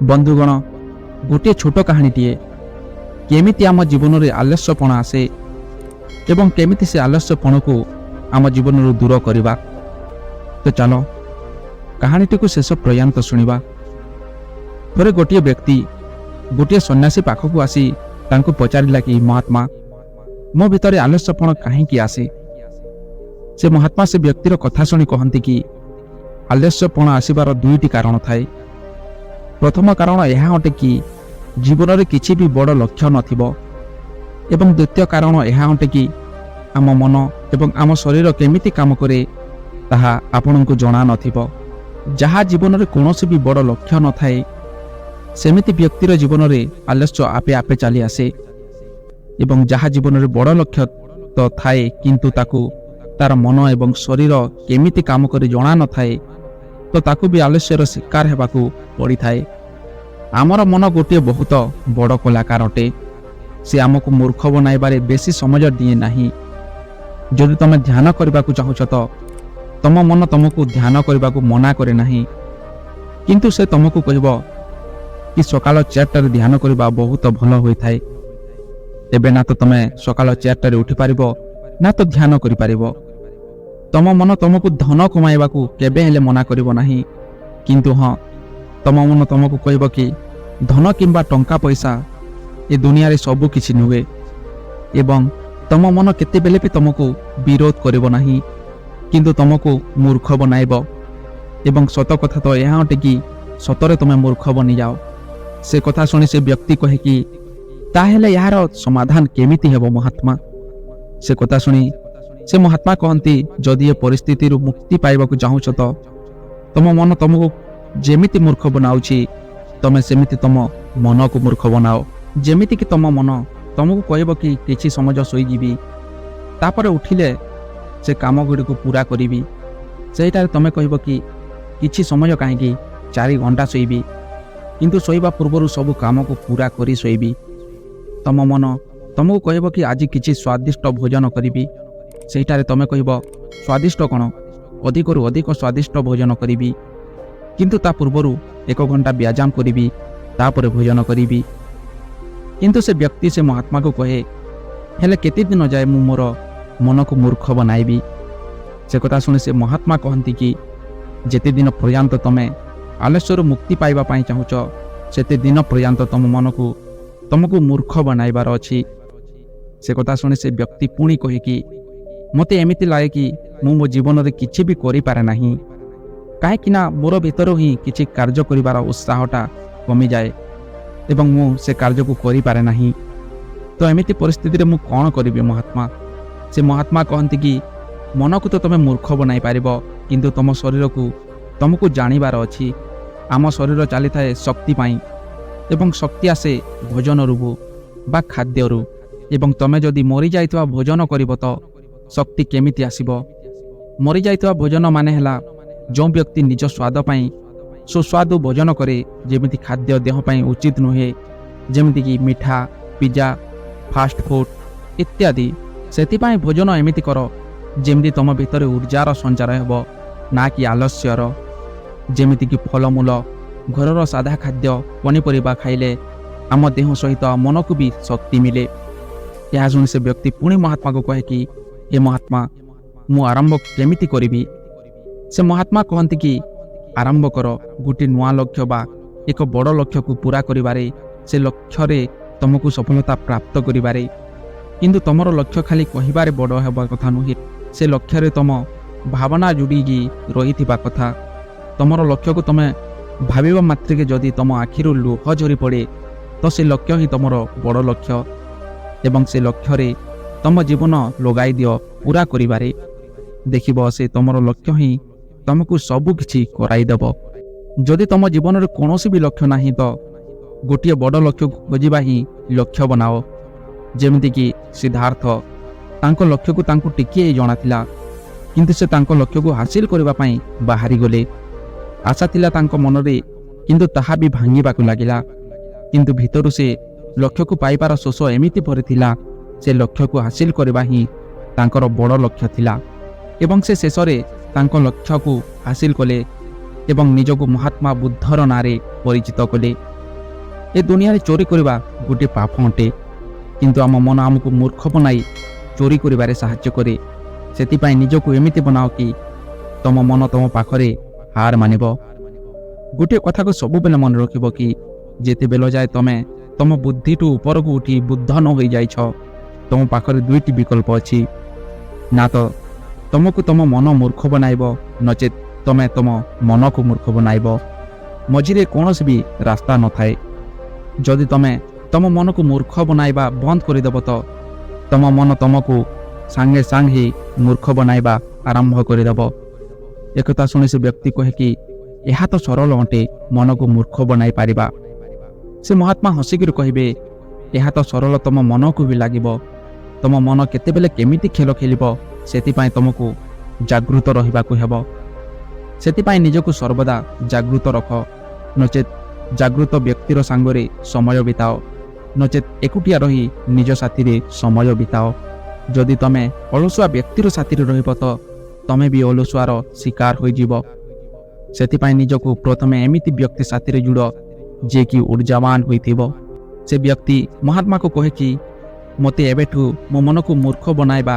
ବନ୍ଧୁଗଣ, ଗୋଟିଏ ଛୋଟ କାହାଣୀଟିଏ କେମିତି ଆମ ଜୀବନରେ ଆଲସ୍ୟପଣ ଆସେ ଏବଂ କେମିତି ସେ ଆଲସ୍ୟପଣକୁ ଆମ ଜୀବନରୁ ଦୂର କରିବା। ତ ଚାଲ କାହାଣୀଟିକୁ ଶେଷ ପର୍ଯ୍ୟନ୍ତ ଶୁଣିବା। ଥରେ ଗୋଟିଏ ବ୍ୟକ୍ତି ଗୋଟିଏ ସନ୍ନ୍ୟାସୀ ପାଖକୁ ଆସି ତାଙ୍କୁ ପଚାରିଲା କି ମହାତ୍ମା, ମୋ ଭିତରେ ଆଲସ୍ୟପଣ କାହିଁକି ଆସେ? ସେ ମହାତ୍ମା ସେ ବ୍ୟକ୍ତିର କଥା ଶୁଣି କହନ୍ତି କି ଆଲସ୍ୟପଣ ଆସିବାର ଦୁଇଟି କାରଣ ଥାଏ। ପ୍ରଥମ କାରଣ ଏହା ଅଟେ କି ଜୀବନରେ କିଛି ବି ବଡ଼ ଲକ୍ଷ୍ୟ ନଥିବ ଏବଂ ଦ୍ୱିତୀୟ କାରଣ ଏହା ଅଟେ କି ଆମ ମନ ଏବଂ ଆମ ଶରୀର କେମିତି କାମ କରେ ତାହା ଆପଣଙ୍କୁ ଜଣା ନଥିବ। ଯାହା ଜୀବନରେ କୌଣସି ବି ବଡ଼ ଲକ୍ଷ୍ୟ ନଥାଏ ସେମିତି ବ୍ୟକ୍ତିର ଜୀବନରେ ଆଲସ୍ୟ ଆପେ ଆପେ ଚାଲି ଆସେ ଏବଂ ଯାହା ଜୀବନରେ ବଡ଼ ଲକ୍ଷ୍ୟ ତ ଥାଏ କିନ୍ତୁ ତାକୁ ତାର ମନ ଏବଂ ଶରୀର କେମିତି କାମ କରି ଜଣା ନଥାଏ ତ ତାକୁ ବି ଆଲସ୍ୟର ଶିକାର ହେବାକୁ ପଡ଼ିଥାଏ। ଆମର ମନ ଗୋଟିଏ ବହୁତ ବଡ଼ କଳାକାର ଅଟେ। ସେ ଆମକୁ ମୂର୍ଖ ବନାଇବାରେ ବେଶୀ ସମୟ ଦିଏ ନାହିଁ। ଯଦି ତୁମେ ଧ୍ୟାନ କରିବାକୁ ଚାହୁଁଛ ତ ତୁମ ମନ ତୁମକୁ ଧ୍ୟାନ କରିବାକୁ ମନା କରେ ନାହିଁ, କିନ୍ତୁ ସେ ତୁମକୁ କହିବ କି ସକାଳ 4ଟାରେ ଧ୍ୟାନ କରିବା ବହୁତ ଭଲ ହୋଇଥାଏ। ତେବେ ନା ତ ତୁମେ ସକାଳ 4ଟାରେ ଉଠିପାରିବ ନା ତ ଧ୍ୟାନ କରିପାରିବ। ତୁମ ମନ ତୁମକୁ ଧନ କମାଇବାକୁ କେବେ ହେଲେ ମନା କରିବ ନାହିଁ, କିନ୍ତୁ ହଁ, ତୁମ ମନ ତୁମକୁ କହିବ କି ଧନ କିମ୍ବା ଟଙ୍କା ପଇସା ଏ ଦୁନିଆରେ ସବୁ କିଛି ନୁହେଁ ଏବଂ ତୁମ ମନ କେତେବେଳେ ବି ତୁମକୁ ବିରୋଧ କରିବ ନାହିଁ, କିନ୍ତୁ ତୁମକୁ ମୂର୍ଖ ବନାଇବ। ଏବଂ ସତ କଥା ତ ଏହା ଅଟେ କି ସତରେ ତୁମେ ମୂର୍ଖ ବନିଯାଅ। ସେ କଥା ଶୁଣି ସେ ବ୍ୟକ୍ତି କହେ କି ତାହେଲେ ଏହାର ସମାଧାନ କେମିତି ହେବ ମହାତ୍ମା? ସେ କଥା ଶୁଣି ସେ ମହାତ୍ମା କହନ୍ତି, ଯଦି ଏ ପରିସ୍ଥିତିରୁ ମୁକ୍ତି ପାଇବାକୁ ଚାହୁଁଛ ତ ତୁମ ମନ ତୁମକୁ ଯେମିତି ମୂର୍ଖ ବନାଉଛି ତୁମେ ସେମିତି ତୁମ ମନକୁ ମୂର୍ଖ ବନାଅ। ଯେମିତିକି ତୁମ ମନ ତୁମକୁ କହିବ କି କିଛି ସମୟ ଶୋଇଯିବି, ତାପରେ ଉଠିଲେ ସେ କାମ ଗୁଡ଼ିକୁ ପୁରା କରିବି। ସେଇଟାରେ ତୁମେ କହିବ କି କିଛି ସମୟ କାହିଁକି 4 ଘଣ୍ଟା ଶୋଇବି, କିନ୍ତୁ ଶୋଇବା ପୂର୍ବରୁ ସବୁ କାମକୁ ପୁରା କରି ଶୋଇବି। ତୁମ ମନ ତୁମକୁ କହିବ କି ଆଜି କିଛି ସ୍ୱାଦିଷ୍ଟ ଭୋଜନ କରିବି। ସେଇଟାରେ ତୁମେ କହିବ ସ୍ୱାଦିଷ୍ଟ କ'ଣ, ଅଧିକରୁ ଅଧିକ ସ୍ୱାଦିଷ୍ଟ ଭୋଜନ କରିବି, କିନ୍ତୁ ତା ପୂର୍ବରୁ 1 ଘଣ୍ଟା ବ୍ୟାୟାମ କରିବି, ତାପରେ ଭୋଜନ କରିବି। କିନ୍ତୁ ସେ ବ୍ୟକ୍ତି ସେ ମହାତ୍ମାକୁ କହେ, ହେଲେ କେତେ ଦିନ ଯାଏ ମୁଁ ମୋର ମନକୁ ମୂର୍ଖ ବନାଇବି? ସେ କଥା ଶୁଣି ସେ ମହାତ୍ମା କହନ୍ତି କି ଯେତେ ଦିନ ପର୍ଯ୍ୟନ୍ତ ତୁମେ ଆଲସ୍ୟରୁ ମୁକ୍ତି ପାଇବା ପାଇଁ ଚାହୁଁଛ ସେତେ ଦିନ ପର୍ଯ୍ୟନ୍ତ ତୁମ ମନକୁ ତୁମକୁ ମୂର୍ଖ ବନାଇବାର ଅଛି। ସେ କଥା ଶୁଣି ସେ ବ୍ୟକ୍ତି ପୁଣି କହେ କି ମୋତେ ଏମିତି ଲାଗେ କି ମୁଁ ମୋ ଜୀବନରେ କିଛି ବି କରିପାରେ ନାହିଁ, କାହିଁକିନା ମୋର ଭିତରୁ ହିଁ କିଛି କାର୍ଯ୍ୟ କରିବାର ଉତ୍ସାହଟା କମିଯାଏ ଏବଂ ମୁଁ ସେ କାର୍ଯ୍ୟକୁ କରିପାରେ ନାହିଁ। ତ ଏମିତି ପରିସ୍ଥିତିରେ ମୁଁ କ'ଣ କରିବି ମହାତ୍ମା? ସେ ମହାତ୍ମା କହନ୍ତି କି ମନକୁ ତ ତୁମେ ମୂର୍ଖ ବନାଇ ପାରିବ, କିନ୍ତୁ ତୁମ ଶରୀରକୁ ତୁମକୁ ଜାଣିବାର ଅଛି। ଆମ ଶରୀର ଚାଲିଥାଏ ଶକ୍ତି ପାଇଁ ଏବଂ ଶକ୍ତି ଆସେ ଭୋଜନରୁ ବା ଖାଦ୍ୟରୁ, ଏବଂ ତୁମେ ଯଦି ମରିଯାଇଥିବା ଭୋଜନ କରିବ ତ ଶକ୍ତି କେମିତି ଆସିବ? ମରିଯାଇଥିବା ଭୋଜନ ମାନେ ହେଲା ଯେଉଁ ବ୍ୟକ୍ତି ନିଜ ସ୍ୱାଦ ପାଇଁ ସୁସ୍ୱାଦୁ ଭୋଜନ କରେ, ଯେମିତି ଖାଦ୍ୟ ଦେହ ପାଇଁ ଉଚିତ ନୁହେଁ, ଯେମିତିକି ମିଠା, ପିଜା, ଫାଷ୍ଟ ଫୁଡ୍ ଇତ୍ୟାଦି। ସେଥିପାଇଁ ଭୋଜନ ଏମିତି କର ଯେମିତି ତୁମ ଭିତରେ ଉର୍ଜାର ସଞ୍ଚାର ହେବ, ନା କି ଆଲସ୍ୟର। ଯେମିତିକି ଫଳମୂଳ, ଘରର ସାଧା ଖାଦ୍ୟ, ପନିପରିବା ଖାଇଲେ ଆମ ଦେହ ସହିତ ମନକୁ ବି ଶକ୍ତି ମିଳେ। ଏହା ଶୁଣି ସେ ବ୍ୟକ୍ତି ପୁଣି ମହାତ୍ମାକୁ କହେ କି ହେ ମହାତ୍ମା, ମୁଁ ଆରମ୍ଭ କେମିତି କରିବି? ସେ ମହାତ୍ମା କହନ୍ତି କି ଆରମ୍ଭ କର ଗୋଟିଏ ନୂଆ ଲକ୍ଷ୍ୟ ବା ଏକ ବଡ଼ ଲକ୍ଷ୍ୟକୁ ପୁରା କରିବାରେ। ସେ ଲକ୍ଷ୍ୟରେ ତୁମକୁ ସଫଳତା ପ୍ରାପ୍ତ କରିବାରେ, କିନ୍ତୁ ତୁମର ଲକ୍ଷ୍ୟ ଖାଲି କହିବାରେ ବଡ଼ ହେବା କଥା ନୁହେଁ। ସେ ଲକ୍ଷ୍ୟରେ ତୁମ ଭାବନା ଯୋଡ଼ିକି ରହିଥିବା କଥା। ତୁମର ଲକ୍ଷ୍ୟକୁ ତୁମେ ଭାବିବା ମାତ୍ରକେ ଯଦି ତୁମ ଆଖିରୁ ଲୁହ ଝରି ପଡ଼େ ତ ସେ ଲକ୍ଷ୍ୟ ହିଁ ତୁମର ବଡ଼ ଲକ୍ଷ୍ୟ ଏବଂ ସେ ଲକ୍ଷ୍ୟରେ ତୁମ ଜୀବନ ଲଗାଇ ଦିଅ ପୁରା କରିବାରେ। ଦେଖିବ ସେ ତୁମର ଲକ୍ଷ୍ୟ ହିଁ ତୁମକୁ ସବୁ କିଛି କରାଇଦେବ। ଯଦି ତୁମ ଜୀବନରେ କୌଣସି ବି ଲକ୍ଷ୍ୟ ନାହିଁ ତ ଗୋଟିଏ ବଡ଼ ଲକ୍ଷ୍ୟକୁ ଖୋଜିବା ହିଁ ଲକ୍ଷ୍ୟ ବନାଅ। ଯେମିତିକି ସିଦ୍ଧାର୍ଥ, ତାଙ୍କ ଲକ୍ଷ୍ୟକୁ ତାଙ୍କୁ ଟିକିଏ ଜଣାଥିଲା, କିନ୍ତୁ ସେ ତାଙ୍କ ଲକ୍ଷ୍ୟକୁ ହାସିଲ କରିବା ପାଇଁ ବାହାରିଗଲେ। ଆଶା ଥିଲା ତାଙ୍କ ମନରେ, କିନ୍ତୁ ତାହା ବି ଭାଙ୍ଗିବାକୁ ଲାଗିଲା। କିନ୍ତୁ ଭିତରୁ ସେ ଲକ୍ଷ୍ୟକୁ ପାଇବାର ଶୋଷ ଏମିତି ଭରିଥିଲା, ସେ ଲକ୍ଷ୍ୟକୁ ହାସିଲ କରିବା ହିଁ ତାଙ୍କର ବଡ଼ ଲକ୍ଷ୍ୟ ଥିଲା ଏବଂ ସେ ଶେଷରେ ତାଙ୍କ ଲକ୍ଷ୍ୟକୁ ହାସିଲ କଲେ ଏବଂ ନିଜକୁ ମହାତ୍ମା ବୁଦ୍ଧର ନାଁରେ ପରିଚିତ କଲେ। ଏ ଦୁନିଆରେ ଚୋରି କରିବା ଗୋଟିଏ ପାପ ଅଟେ, କିନ୍ତୁ ଆମ ମନ ଆମକୁ ମୂର୍ଖ ବନାଇ ଚୋରି କରିବାରେ ସାହାଯ୍ୟ କରେ। ସେଥିପାଇଁ ନିଜକୁ ଏମିତି ବନାଅ କି ତମ ମନ ତମ ପାଖରେ ହାର ମାନିବ। ଗୋଟିଏ କଥାକୁ ସବୁବେଳେ ମନେ ରଖିବ କି ଯେତେବେଳେ ଯାଏ ତମେ ତମ ବୁଦ୍ଧିଠୁ ଉପରକୁ ଉଠି ବୁଦ୍ଧ ନ ହୋଇଯାଇଛ, ତମ ପାଖରେ ଦୁଇଟି ବିକଳ୍ପ ଅଛି। ନା ତ ତମକୁ ତମ ମନ ମୂର୍ଖ ବନାଇବ, ନଚେତ୍ ତମେ ତମ ମନକୁ ମୂର୍ଖ ବନାଇବ। ମଝିରେ କୌଣସି ବି ରାସ୍ତା ନଥାଏ। ଯଦି ତମେ ତମ ମନକୁ ମୂର୍ଖ ବନାଇବା ବନ୍ଦ କରିଦେବ ତ ତମ ମନ ତମକୁ ସାଙ୍ଗେ ସାଙ୍ଗେ ହିଁ ମୂର୍ଖ ବନାଇବା ଆରମ୍ଭ କରିଦେବ। ଏକଥା ଶୁଣି ସେ ବ୍ୟକ୍ତି କହେ କି ଏହା ତ ସରଳ ଅଟେ ମନକୁ ମୂର୍ଖ ବନାଇ ପାରିବା। ସେ ମହାତ୍ମା ହସିକିରି କହିବେ, ଏହା ତ ସରଳ ତମ ମନକୁ ବି ଲାଗିବ। ତମ ମନ କେତେବେଳେ କେମିତି ଖେଳ ଖେଳିବ ସେଥିପାଇଁ ତମକୁ ଜାଗୃତ ରହିବାକୁ ହେବ। ସେଥିପାଇଁ ନିଜକୁ ସର୍ବଦା ଜାଗୃତ ରଖ, ନଚେତ୍ ଜାଗୃତ ବ୍ୟକ୍ତିର ସାଙ୍ଗରେ ସମୟ ବିତାଅ, ନଚେତ୍ ଏକୁଟିଆ ରହି ନିଜ ସାଥିରେ ସମୟ ବିତାଅ। ଯଦି ତମେ ଅଳସୁଆ ବ୍ୟକ୍ତିର ସାଥିରେ ରହିବ ତ ତମେ ବି ଅଳସୁଆର ଶିକାର ହୋଇଯିବ। ସେଥିପାଇଁ ନିଜକୁ ପ୍ରଥମେ ଏମିତି ବ୍ୟକ୍ତି ସାଥିରେ ଜୁଡ଼ ଯିଏକି ଉର୍ଜାବାନ ହୋଇଥିବ। ସେ ବ୍ୟକ୍ତି ମହାତ୍ମାକୁ କହେ କି ମୋତେ ଏବେଠୁ ମୋ ମନକୁ ମୂର୍ଖ ବନାଇବା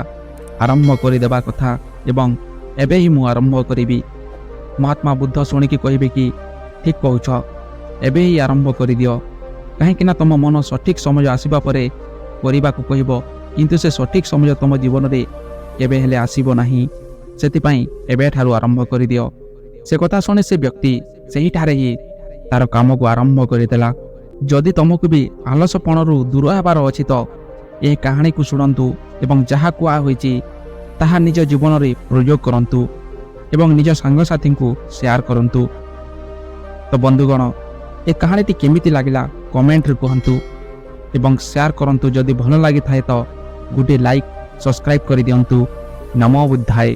ଆରମ୍ଭ କରିଦେବା କଥା ଏବଂ ଏବେ ହିଁ ମୁଁ ଆରମ୍ଭ କରିବି। ମହାତ୍ମା ବୁଦ୍ଧ ଶୁଣିକି କହିବେ କି ଠିକ୍ କହୁଛ, ଏବେ ହିଁ ଆରମ୍ଭ କରିଦିଅ, କାହିଁକିନା ତମ ମନ ସଠିକ୍ ସମୟ ଆସିବା ପରେ କରିବାକୁ କହିବ, କିନ୍ତୁ ସେ ସଠିକ୍ ସମୟ ତମ ଜୀବନରେ କେବେ ହେଲେ ଆସିବ ନାହିଁ। ସେଥିପାଇଁ ଏବେଠାରୁ ଆରମ୍ଭ କରିଦିଅ। ସେ କଥା ଶୁଣି ସେ ବ୍ୟକ୍ତି ସେହିଠାରେ ହିଁ ତାର କାମକୁ ଆରମ୍ଭ କରିଦେଲା। ଯଦି ତମକୁ ବି ଆଲସପଣରୁ ଦୂର ହେବାର ଅଛି ତ ଏହି କାହାଣୀକୁ ଶୁଣନ୍ତୁ ଏବଂ ଯାହା କୁହା ହୋଇଛି ତାହା ନିଜ ଜୀବନରେ ପ୍ରୟୋଗ କରନ୍ତୁ ଏବଂ ନିଜ ସାଙ୍ଗସାଥୀଙ୍କୁ ସେୟାର କରନ୍ତୁ। ତ ବନ୍ଧୁଗଣ, ଏ କାହାଣୀଟି କେମିତି ଲାଗିଲା କମେଣ୍ଟରେ କୁହନ୍ତୁ ଏବଂ ସେୟାର କରନ୍ତୁ। ଯଦି ଭଲ ଲାଗିଥାଏ ତ ଗୋଟିଏ ଲାଇକ୍ ସବସ୍କ୍ରାଇବ୍ କରିଦିଅନ୍ତୁ। ନମୋ ବୁଦ୍ଧାୟ।